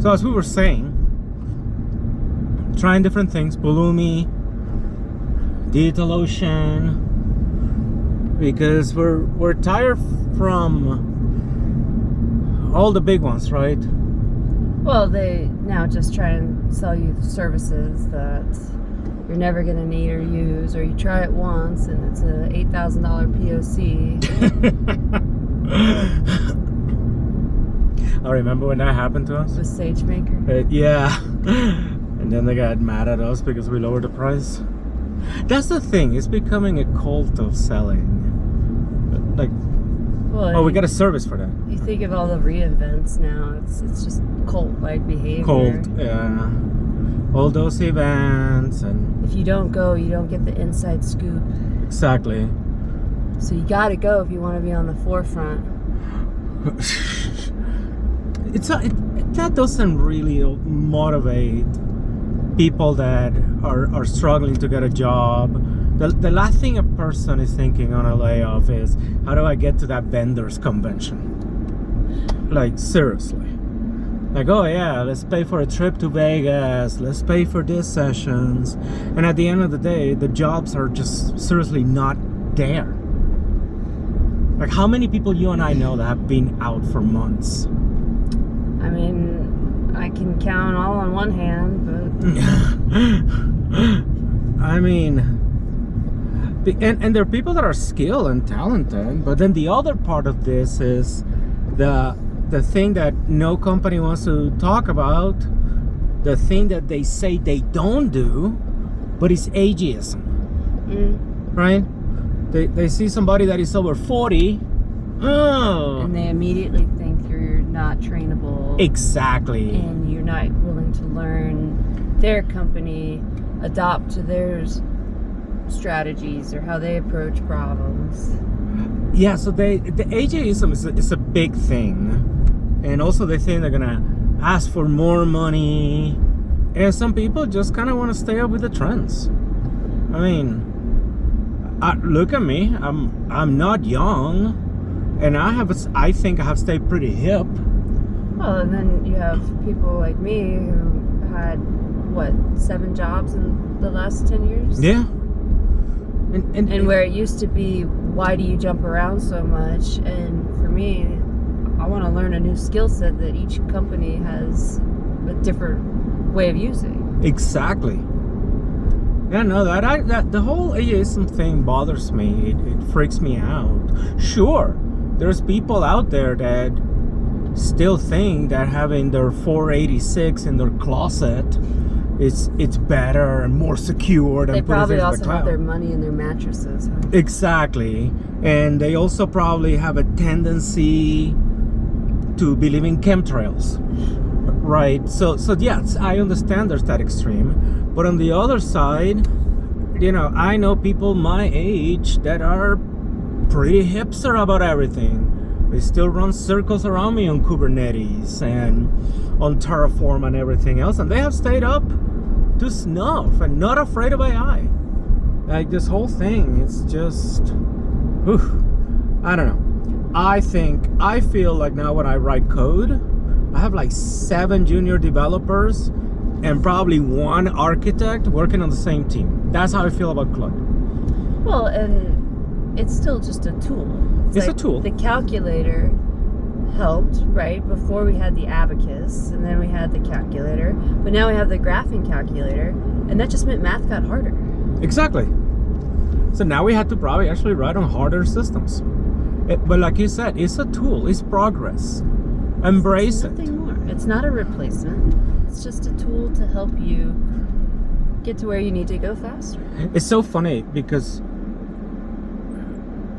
So as we were saying, trying different things, Pulumi, DigitalOcean, because we're tired from all the big ones, right? Well, they now just try and sell you services that you're never going to need or use, or you try it once and it's a $8,000 POC. I remember when that happened to us. With SageMaker. Yeah. And then they got mad at us because we lowered the price. That's the thing. It's becoming a cult of selling. Like, well, we got a service for that. You think of all the reinvents now. It's just cult-like behavior. Cult, yeah. All those events and... If you don't go, you don't get the inside scoop. Exactly. So you gotta go if you want to be on the forefront. That doesn't really motivate people that are struggling to get a job. The last thing a person is thinking on a layoff is, how do I get to that vendors convention? Like, seriously. Like, oh yeah, let's pay for a trip to Vegas, let's pay for these sessions. And at the end of the day, the jobs are just seriously not there. Like, how many people you and I know that have been out for months? I mean, I can count all on one hand, but... I mean, and there are people that are skilled and talented, but then the other part of this is the thing that no company wants to talk about, the thing that they say they don't do, but it's ageism. Right? They see somebody that is over 40, and they immediately think you're not trainable. Exactly. And you're not willing to learn their company, adopt to their strategies or how they approach problems. Yeah, so the ageism is a big thing. And also they think they're gonna ask for more money. And some people just kind of want to stay up with the trends. I mean, look at me. I'm not young, and I think I have stayed pretty hip. Well, and then you have people like me who had, what, 7 jobs in the last 10 years? Yeah. And where it used to be, why do you jump around so much? And for me, I want to learn a new skill set that each company has a different way of using. Exactly. Yeah, no, that the whole ageism thing bothers me. It freaks me out. Sure, there's people out there that still think that having their 486 in their closet it's better and more secure than they probably putting it in also the cloud. have their money in their mattresses, huh? Exactly. And they also probably have a tendency to believe in chemtrails, right? So yes, I understand there's that extreme, but on the other side, you know, I know people my age that are pretty hipster about everything. They still run circles around me on Kubernetes and on Terraform and everything else, and they have stayed up to snuff and not afraid of AI. Like, this whole thing, it's just, I don't know. I feel like now when I write code, I have like 7 junior developers and probably 1 architect working on the same team. That's how I feel about Claude. Well, and it's still just a tool. It's like a tool. The calculator helped, right? Before we had the abacus, and then we had the calculator, but now we have the graphing calculator, and that just meant math got harder. Exactly. So now we had to probably actually write on harder systems. But like you said, it's a tool. It's progress. Embrace it. Nothing more. It's not a replacement. It's just a tool to help you get to where you need to go faster. It's so funny because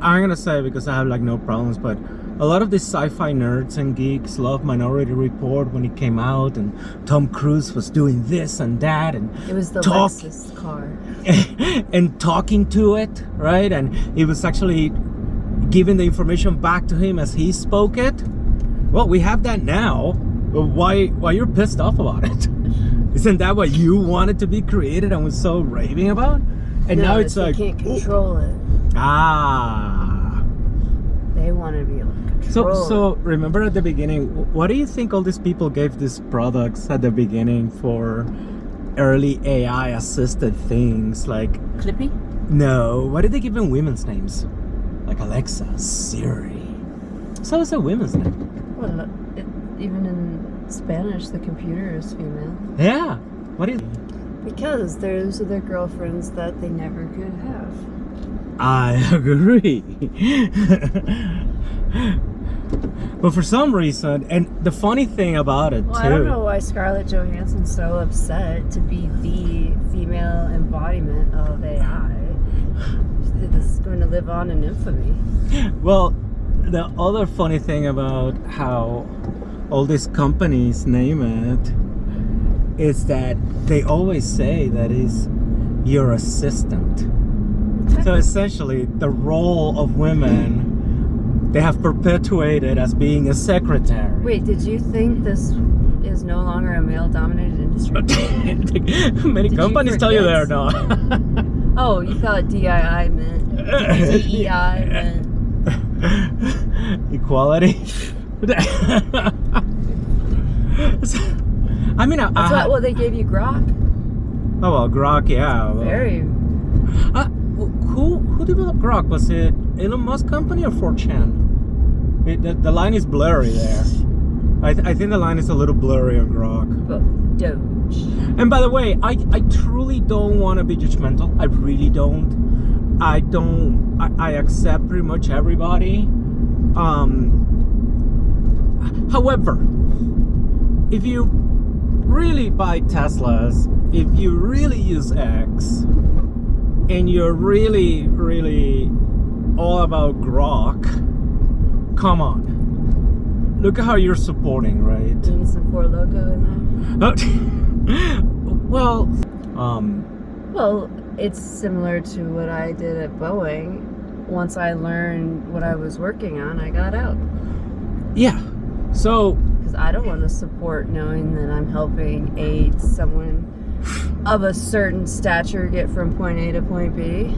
I'm gonna say, because I have like no problems, but a lot of these sci-fi nerds and geeks love Minority Report when it came out, and Tom Cruise was doing this and that, and it was the Lexus car and talking to it, right? And it was actually giving the information back to him as he spoke it. Well, we have that now. But why you're pissed off about it? Isn't that what you wanted to be created and was so raving about? And no, now it's like, you can't control it. Ah. They want to be able to control So remember at the beginning, what do you think all these people gave these products at the beginning for early AI assisted things like Clippy? No, why did they give them women's names? Like Alexa, Siri. So it's a women's name. Well, even in Spanish, the computer is female. Yeah. What is Because those are their girlfriends that they never could have. I agree. But for some reason, and the funny thing about it Well, too. I don't know why Scarlett Johansson's so upset to be the female embodiment of AI. This is going to live on in infamy. Well, the other funny thing about how all these companies name it is that they always say that is your assistant. So essentially, the role of women they have perpetuated as being a secretary. Wait, did you think this is no longer a male-dominated industry? Many companies tell you they're not. Oh, you thought DII meant DEI meant equality. I mean, well, they gave you Grok. Oh well, Grok, yeah. Well. Very. Who developed Grok? Was it Elon Musk company or 4chan? The line is blurry there. I think the line is a little blurry on Grok. Doge. And by the way, I truly don't want to be judgmental. I really don't. I accept pretty much everybody. However, if you really buy Teslas, if you really use X, and you're really, really all about Grok, come on. Look at how you're supporting, right? Do you need some Ford logo in there? Well, Well, it's similar to what I did at Boeing. Once I learned what I was working on, I got out. Yeah. So, because I don't want to support knowing that I'm helping aid someone of a certain stature get from point A to point B.